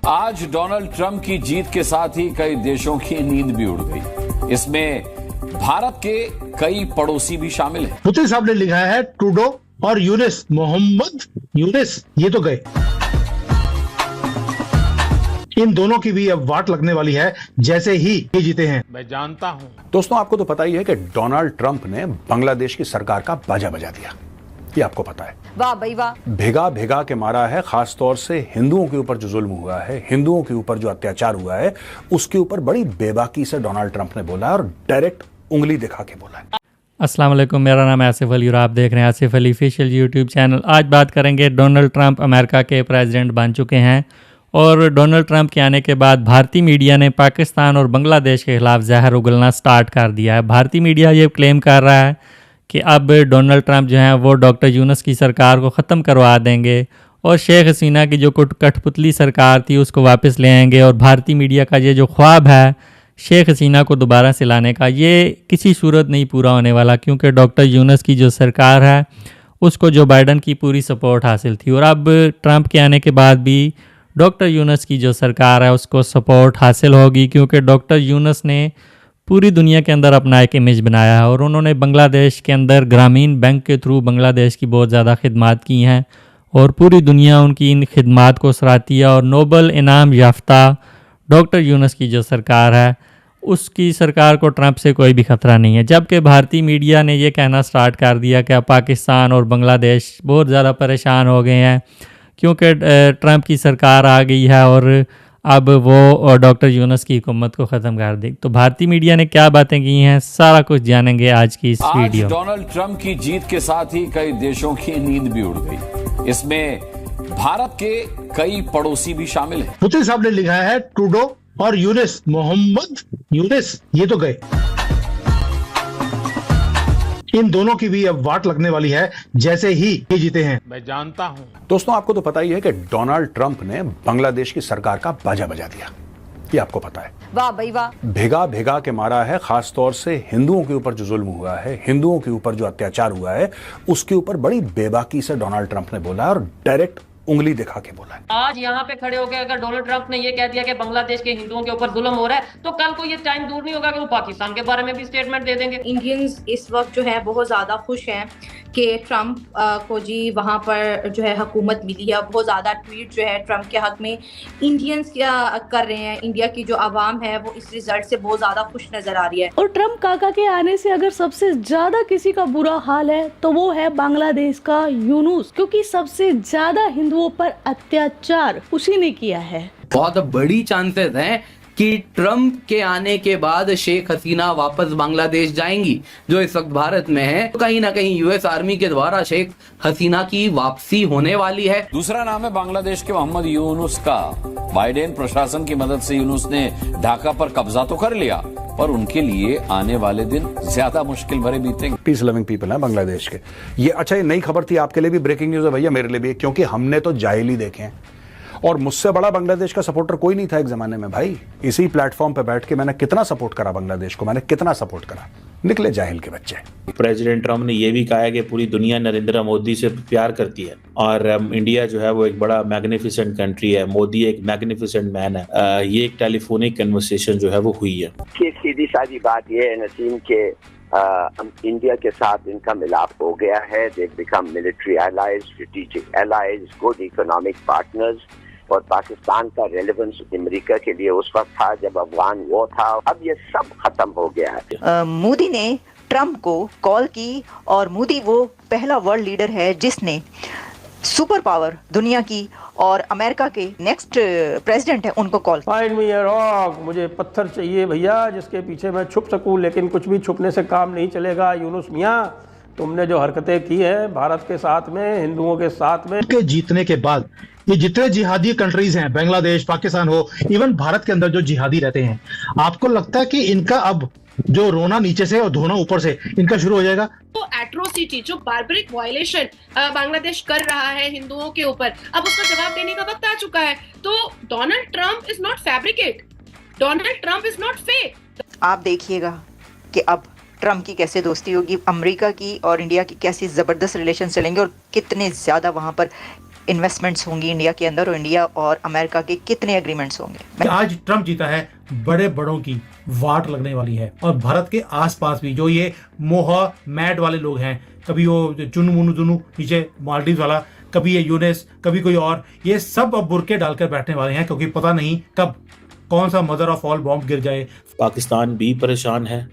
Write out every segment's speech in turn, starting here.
आज Donald Trump की जीत के साथ ही कई देशों की नींद भी उड़ गई। इसमें भारत के कई पड़ोसी भी शामिल हैं। पुतिन साहब ने लिखा है ट्रूडो और यूनिस, मोहम्मद यूनिस ये तो गए। इन दोनों की भी अब वाट लगने वाली है जैसे ही ये जीते हैं। मैं जानता हूं। दोस्तों, आपको तो पता ही है कि डोनाल्ड ट्रंप ने बांग्लादेश की सरकार का बाजा बजा दिया। ये आपको पता है। वाह भाई वाह। भेगा भेगा के मारा है। खास तौर से हिंदुओं के ऊपर जो जुल्म हुआ है, हिंदुओं के ऊपर जो अत्याचार हुआ है, उसके ऊपर बड़ी बेबाकी से डोनाल्ड ट्रंप ने बोला है और डायरेक्ट उंगली दिखा के बोला है। अस्सलाम वालेकुम, मेरा नाम है आसिफ अली और आप देख रहे हैं Asif Ali official YouTube channel. आज बात करेंगे, डोनाल्ड ट्रंप अमेरिका के प्रेसिडेंट बन चुके हैं और डोनाल्ड ट्रंप के आने के बाद भारतीय मीडिया ने पाकिस्तान और बांग्लादेश के खिलाफ जहर उगलना स्टार्ट कर दिया है। भारतीय मीडिया ये क्लेम कर रहा है कि अब डोनाल्ड ट्रंप जो हैं वो डॉक्टर यूनुस की सरकार को ख़त्म करवा देंगे और शेख हसीना की जो कठपुतली सरकार थी उसको वापस ले आएंगे। और भारतीय मीडिया का ये जो ख्वाब है शेख हसीना को दोबारा से लाने का, ये किसी सूरत नहीं पूरा होने वाला, क्योंकि डॉक्टर यूनुस की जो सरकार है उसको जो बाइडन की पूरी सपोर्ट हासिल थी और अब ट्रंप के आने के बाद भी डॉक्टर यूनुस की जो सरकार है उसको सपोर्ट हासिल होगी, क्योंकि डॉक्टर यूनुस ने पूरी दुनिया के अंदर अपना एक इमेज बनाया है और उन्होंने बांग्लादेश के अंदर ग्रामीण बैंक के थ्रू बांग्लादेश की बहुत ज़्यादा खिदमात की हैं और पूरी दुनिया उनकी इन खिदमात को सराहती है। और नोबल इनाम याफ्ता डॉक्टर यूनुस की जो सरकार है उसकी सरकार को ट्रंप से कोई भी ख़तरा नहीं है। जबकि भारतीय मीडिया ने यह कहना स्टार्ट कर दिया कि अब पाकिस्तान और बांग्लादेश बहुत ज़्यादा परेशान हो गए हैं क्योंकि ट्रंप की सरकार आ गई है और अब वो डॉक्टर यूनुस की हुकूमत को ख़त्म कर देगी। तो भारतीय मीडिया ने क्या बातें की हैं, सारा कुछ जानेंगे आज की इस वीडियो। डोनाल्ड ट्रंप की जीत के साथ ही कई देशों की नींद भी उड़ गई। इसमें भारत के कई पड़ोसी भी शामिल हैं। पुतिन साहब ने लिखा है ट्रूडो और यूनिस, मोहम्मद यूनिस ये तो गए। इन दोनों की भी अब वाट लगने वाली है जैसे ही ये जीते हैं। मैं जानता हूं। दोस्तों, आपको तो पता ही है कि डोनाल्ड ट्रंप ने बांग्लादेश की सरकार का बाजा बजा दिया। ये आपको पता है। वाह भाई वाह। भेगा भेगा के मारा है। खास तौर से हिंदुओं के ऊपर जो जुल्म हुआ है, हिंदुओं के ऊपर जो अत्याचार हुआ है, उसके ऊपर बड़ी बेबाकी से डोनाल्ड ट्रंप ने बोला है और डायरेक्ट उंगली दिखा के बोला है। आज यहाँ पे खड़े होकर अगर डोनाल्ड ट्रंप ने ये कह दिया कि बांग्लादेश के हिंदुओं के ऊपर जुल्म हो रहा है, तो कल को ये टाइम दूर नहीं होगा कि वो पाकिस्तान के बारे में भी स्टेटमेंट दे देंगे। इंडियंस इस वक्त जो है बहुत ज़्यादा खुश हैं कि ट्रंप को जी वहाँ पर जो है हुकूमत मिली है। बहुत ज़्यादा ट्वीट जो है ट्रंप के हक में इंडियंस क्या कर रहे हैं, इंडिया की जो आवाम है वो इस रिजल्ट से बहुत ज़्यादा खुश नज़र आ रही है। और ट्रंप काका के आने से अगर सबसे ज़्यादा किसी का बुरा हाल है तो वो है बांग्लादेश का यूनुस, क्योंकि सबसे ज़्यादा हिंदुओं पर अत्याचार उसी ने किया है। बहुत बड़ी चांसेस हैं कि ट्रंप के आने के बाद शेख हसीना वापस बांग्लादेश जाएंगी, जो इस वक्त भारत में है। तो कहीं ना कहीं यूएस आर्मी के द्वारा शेख हसीना की वापसी होने वाली है। दूसरा नाम है बांग्लादेश के मोहम्मद यूनुस का। बाइडेन प्रशासन की मदद से यूनुस ने ढाका पर कब्जा तो कर लिया, पर उनके लिए आने वाले दिन ज्यादा मुश्किल भरे बीतेंगे। पीस लविंग पीपल है बांग्लादेश के। ये अच्छा, ये नई खबर थी आपके लिए भी, ब्रेकिंग न्यूज है भैया, मेरे लिए भी, क्योंकि हमने तो जाहिली देखे हैं और मुझसे बड़ा बांग्लादेश का सपोर्टर कोई नहीं था एक जमाने में भाई। इसी प्लेटफॉर्म पे बैठ के मैंने कितना सपोर्ट करा बांग्लादेश को, मैंने कितना सपोर्ट करा। निकले जाहिल के बच्चे। प्रेसिडेंट ट्रंप ने यह भी कहा है कि पूरी दुनिया नरेंद्र मोदी से प्यार करती है और इंडिया जो है वो एक बड़ा मैग्निफिसेंट कंट्री है, मोदी एक मैग्निफिसेंट मैन है। ये एक टेलीफोनिक कन्वर्सेशन जो है वो हुई है। सीधी सादी बात ये है नसीम के इंडिया के साथ इनका मिलाप हो गया है। They become military allies, strategic allies, good economic partners. और पाकिस्तान का रेलेवेंस अमेरिका के लिए उस वक्त था जब अफगान वो था। अब ये सब खत्म हो गया है। मोदी ने ट्रंप को कॉल की और मोदी वो पहला वर्ल्ड लीडर है जिसने सुपर पावर दुनिया की और अमेरिका के नेक्स्ट प्रेसिडेंट है उनको call. Find me a rock, मुझे पत्थर चाहिए भैया जिसके पीछे मैं छुप सकूं, लेकिन कुछ भी छुपने से काम नहीं चलेगा। यूनुस मियां, तुमने जो हरकतें की है भारत के साथ में, हिंदुओं के साथ में। के जीतने के बाद ये जितने जिहादी कंट्रीज हैं, बांग्लादेश, पाकिस्तान हो, इवन भारत के अंदर जो जिहादी रहते हैं, आपको लगता है कि इनका अब जो रोना नीचे से और धोना ऊपर से इनका शुरू हो जाएगा? तो एट्रोसिटी, जो बार्बरिक वायलेशन बांग्लादेश कर रहा है हिंदुओं के ऊपर, अब उसका जवाब देने का वक्त आ चुका है। तो Donald Trump is not fabricate, Donald Trump is not fake. आप देखिएगा कि अब ट्रंप की कैसे दोस्ती होगी, अमेरिका की और इंडिया की कैसी ज़बरदस्त रिलेशन चलेंगे और कितने ज़्यादा वहाँ पर इन्वेस्टमेंट्स होंगी इंडिया के अंदर, और इंडिया और अमेरिका के कितने एग्रीमेंट्स होंगे? आज ट्रम्प जीता है, बड़े बड़ों की वाट लगने वाली है, और भारत के आसपास भी जो ये मोह मैड वाले लोग हैं, कभी वो चुनु मुनु दुनु नीचे मालदीव वाला, कभी ये यूनेस, कभी कोई और, ये सब अब बुरके डालकर बैठने वाले हैं, क्योंकि पता नहीं कब कौन सा मदर ऑफ ऑल बॉम्ब गिर जाए। पाकिस्तान भी परेशान है,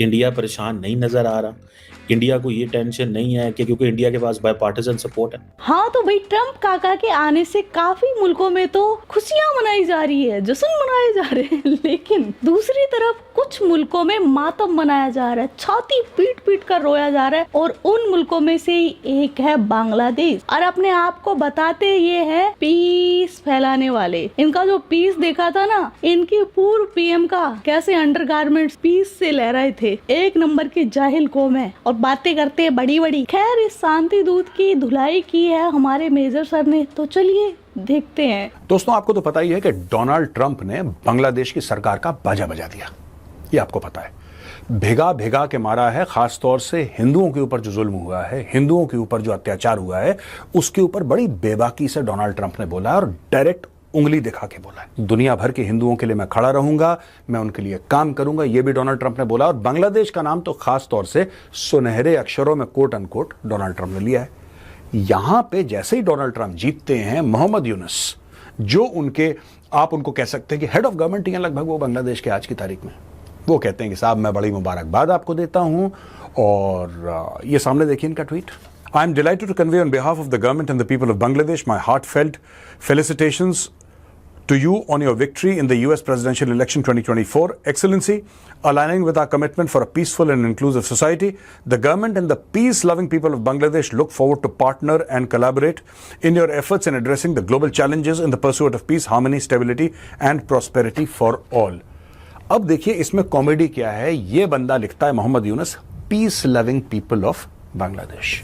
इंडिया परेशान नहीं नजर आ रहा। इंडिया को ये टेंशन नहीं है कि क्योंकि इंडिया के पास बायपार्टिसन सपोर्ट है। हाँ तो भाई ट्रम्प काका के आने से काफी मुल्कों में तो खुशियां मनाई जा रही है, जश्न मनाए जा रहे हैं, लेकिन दूसरी तरफ कुछ मुल्कों में मातम मनाया जा रहा है, छाती पीट पीट कर रोया जा रहा है, और उन मुल्कों में से ही एक है बांग्लादेश। और अपने आप को बताते ये है पीस फैलाने वाले। इनका जो पीस देखा था ना, इनकी पूर्व पीएम का कैसे अंडरगारमेंट्स पीस से लहराए थे, एक नंबर की जाहिल कौम है और बातें करते हैं बड़ी बड़ी। खैर इस शांति दूत की धुलाई की है हमारे मेजर सर ने, तो चलिए देखते हैं। दोस्तों आपको तो पता ही है कि डोनाल्ड ट्रंप ने बांग्लादेश की सरकार का बाजा बजा दिया, ये आपको पता है। भिगा भिगा के मारा है, खास तौर से हिंदुओं के ऊपर जो जुल्म हुआ है, हिंदुओं के ऊपर जो अत्याचार हुआ है, उसके ऊपर बड़ी बेबाकी से डोनाल्ड ट्रंप ने बोला और डायरेक्ट उंगली दिखा के बोला है, दुनिया भर के हिंदुओं के लिए मैं खड़ा रहूंगा, मैं उनके लिए काम करूंगा, ये भी डोनाल्ड ट्रंप ने बोला। और बांग्लादेश का नाम तो खास तौर से सुनहरे अक्षरों में कोट अनकोट डोनाल्ड ट्रंप ने लिया है। यहां पे जैसे ही डोनाल्ड ट्रंप जीतते हैं, मोहम्मद यूनुस जो उनके, आप उनको कह सकते हैं कि हेड ऑफ गवर्नमेंट ही हैं लगभग वो बांग्लादेश के आज की तारीख में, वो कहते हैं कि साहब मैं बड़ी मुबारकबाद आपको देता हूं। और ये सामने देखिए इनका tweet. I am delighted to convey on behalf of the government and the people of Bangladesh my heartfelt felicitations to you on your victory in the US presidential election 2024. Excellency, aligning with our commitment for a peaceful and inclusive society, the government and the peace-loving people of Bangladesh look forward to partner and collaborate in your efforts in addressing the global challenges in the pursuit of peace, harmony, stability and prosperity for all. अब देखिए इसमें comedy क्या है। ये बंदा लिखता है, Muhammad Yunus, peace loving people of Bangladesh,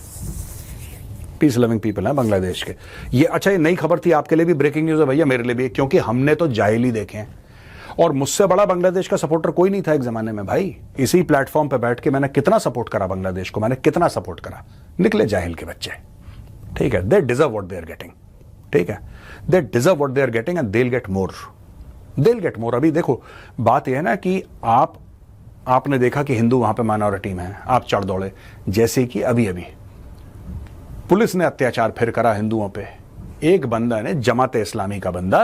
peace loving people है बांग्लादेश के। ये अच्छा, ये नई खबर थी आपके लिए भी, ब्रेकिंग न्यूज है भैया, मेरे लिए भी, क्योंकि हमने तो जाहिली देखे हैं और मुझसे बड़ा बांग्लादेश का सपोर्टर कोई नहीं था एक जमाने में भाई। इसी प्लेटफॉर्म पे बैठ के मैंने कितना सपोर्ट करा बांग्लादेश को, मैंने कितना सपोर्ट करा। निकले जाहिल के बच्चे, ठीक है। They deserve what they are getting, ठीक है, they deserve what they are getting and they will get more, they will get more. अभी देखो बात यह है ना कि आपने देखा कि हिंदू वहां पे माइनॉरिटी में है, आप चढ़ दौड़े, जैसे कि अभी अभी पुलिस ने अत्याचार फिर करा हिंदुओं पे। एक बंदा ने, जमात इस्लामी का बंदा,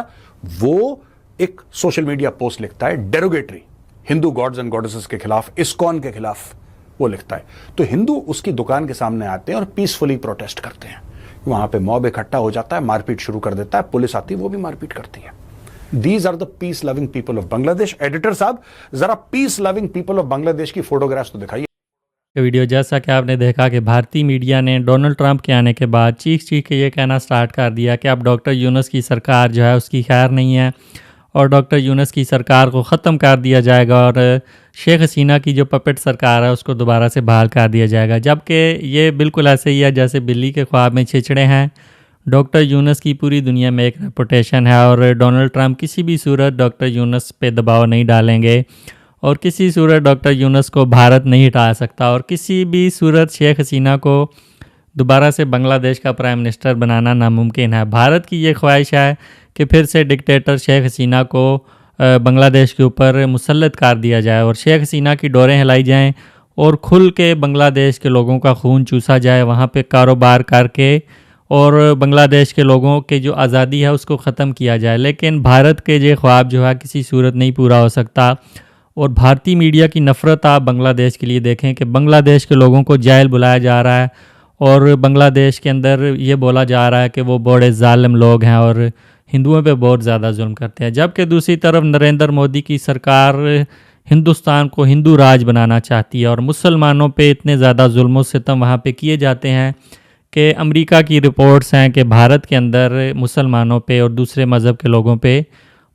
वो एक सोशल मीडिया पोस्ट लिखता है derogatory Hindu gods and goddesses के खिलाफ, इस्कॉन के खिलाफ वो लिखता है, तो हिंदू उसकी दुकान के सामने आते हैं और पीसफुली प्रोटेस्ट करते हैं। वहां पे मॉब इकट्ठा हो जाता है, मारपीट शुरू कर देता है, पुलिस आती है, वो भी मारपीट करती है। These are the peace loving people of Bangladesh. Editor साहब जरा piece loving people of Bangladesh की फोटोग्राफ्स तो दिखाइए। वीडियो जैसा कि आपने देखा कि भारतीय मीडिया ने डोनाल्ड ट्रंप के आने के बाद चीख के ये कहना स्टार्ट कर दिया कि अब डॉक्टर यूनुस की सरकार जो है उसकी खैर नहीं है और डॉक्टर यूनुस की सरकार को ख़त्म कर दिया जाएगा और शेख हसीना की जो पपेट सरकार है उसको दोबारा से बहाल कर दिया जाएगा। जबकि ये बिल्कुल ऐसे ही है जैसे बिल्ली के ख्वाब में छिचड़े हैं। डॉक्टर यूनुस की पूरी दुनिया में एक रेपुटेशन है और डोनाल्ड ट्रंप किसी भी सूरत डॉक्टर यूनुस पे दबाव नहीं डालेंगे और किसी सूरत डॉक्टर यूनुस को भारत नहीं हटा सकता और किसी भी सूरत शेख हसीना को दोबारा से बांग्लादेश का प्राइम मिनिस्टर बनाना नामुमकिन है। भारत की ये ख्वाहिश है कि फिर से डिक्टेटर शेख हसीना को बांग्लादेश के ऊपर मुसल्लत कर दिया जाए और शेख हसीना की डोरें हिलाई जाएं और खुल के बांग्लादेश के लोगों का खून चूसा जाए, वहाँ पे कारोबार करके और बांग्लादेश के लोगों के जो आज़ादी है उसको ख़त्म किया जाए। लेकिन भारत के ये ख्वाब जो है किसी सूरत नहीं पूरा हो सकता और भारतीय मीडिया की नफ़रत आप बांग्लादेश के लिए देखें कि बांग्लादेश के लोगों को जाहिल बुलाया जा रहा है और बांग्लादेश के अंदर ये बोला जा रहा है कि वो बड़े जालिम लोग हैं और हिंदुओं पे बहुत ज़्यादा जुल्म करते हैं। जबकि दूसरी तरफ नरेंद्र मोदी की सरकार हिंदुस्तान को हिंदू राज बनाना चाहती है और मुसलमानों पे इतने ज़्यादा जुल्म सितम वहाँ पे किए जाते हैं कि अमेरिका की रिपोर्ट्स हैं कि भारत के अंदर मुसलमानों पे और दूसरे मज़हब के लोगों पे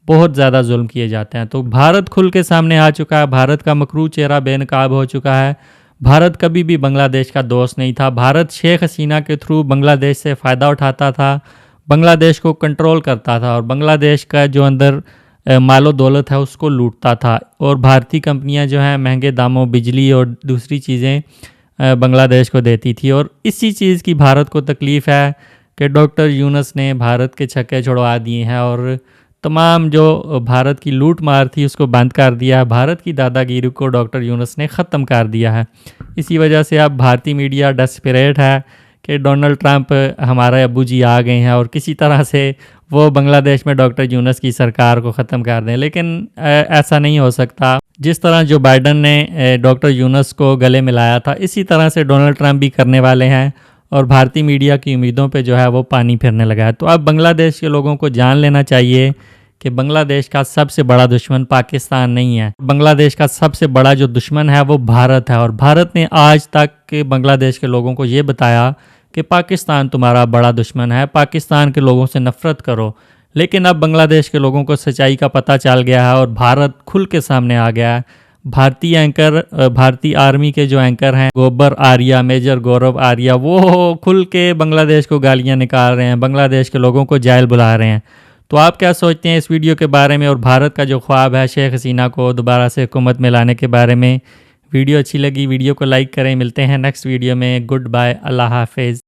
बहुत ज़्यादा जुल्म किए जाते हैं। तो भारत खुल के सामने आ चुका है, भारत का मकरू चेहरा बेनकाब हो चुका है। भारत कभी भी बांग्लादेश का दोस्त नहीं था। भारत शेख हसीना के थ्रू बांग्लादेश से फ़ायदा उठाता था, बांग्लादेश को कंट्रोल करता था और बांग्लादेश का जो अंदर मालो दौलत है उसको लूटता था और भारतीय कंपनियां जो हैं महंगे दामों बिजली और दूसरी चीज़ें बांग्लादेश को देती थी। और इसी चीज़ की भारत को तकलीफ़ है कि डॉक्टर यूनुस ने भारत के छक्के छुड़वा दिए हैं और तमाम जो भारत की लूट मार थी उसको बंद कर दिया है। भारत की दादागिरी को डॉक्टर यूनुस ने ख़त्म कर दिया है। इसी वजह से अब भारतीय मीडिया डेस्परेट है कि डोनाल्ड ट्रंप हमारे अब्बू जी आ गए हैं और किसी तरह से वो बांग्लादेश में डॉक्टर यूनुस की सरकार को ख़त्म कर दें, लेकिन ऐसा नहीं हो सकता। जिस तरह जो बाइडन ने डॉक्टर यूनुस को गले मिलाया था, इसी तरह से डोनाल्ड ट्रंप भी करने वाले हैं और भारतीय मीडिया की उम्मीदों पे जो है वो पानी फिरने लगा है। तो अब बांग्लादेश के लोगों को जान लेना चाहिए कि बांग्लादेश का सबसे बड़ा दुश्मन पाकिस्तान नहीं है। बांग्लादेश का सबसे बड़ा जो दुश्मन है वो भारत है और भारत ने आज तक के बांग्लादेश के लोगों को ये बताया कि पाकिस्तान तुम्हारा बड़ा दुश्मन है, पाकिस्तान के लोगों से नफ़रत करो। लेकिन अब बांग्लादेश के लोगों को सच्चाई का पता चल गया है और भारत खुल के सामने आ गया है। भारतीय आर्मी के जो एंकर हैं गोबर आर्या, मेजर गौरव आर्या, वो खुल के बांग्लादेश को गालियां निकाल रहे हैं, बांग्लादेश के लोगों को जेल बुला रहे हैं। तो आप क्या सोचते हैं इस वीडियो के बारे में और भारत का जो ख्वाब है शेख हसीना को दोबारा से हुकूमत में लाने के बारे में? वीडियो अच्छी लगी वीडियो को लाइक करें। मिलते हैं नेक्स्ट वीडियो में। गुड बाय, अल्लाह हाफिज़।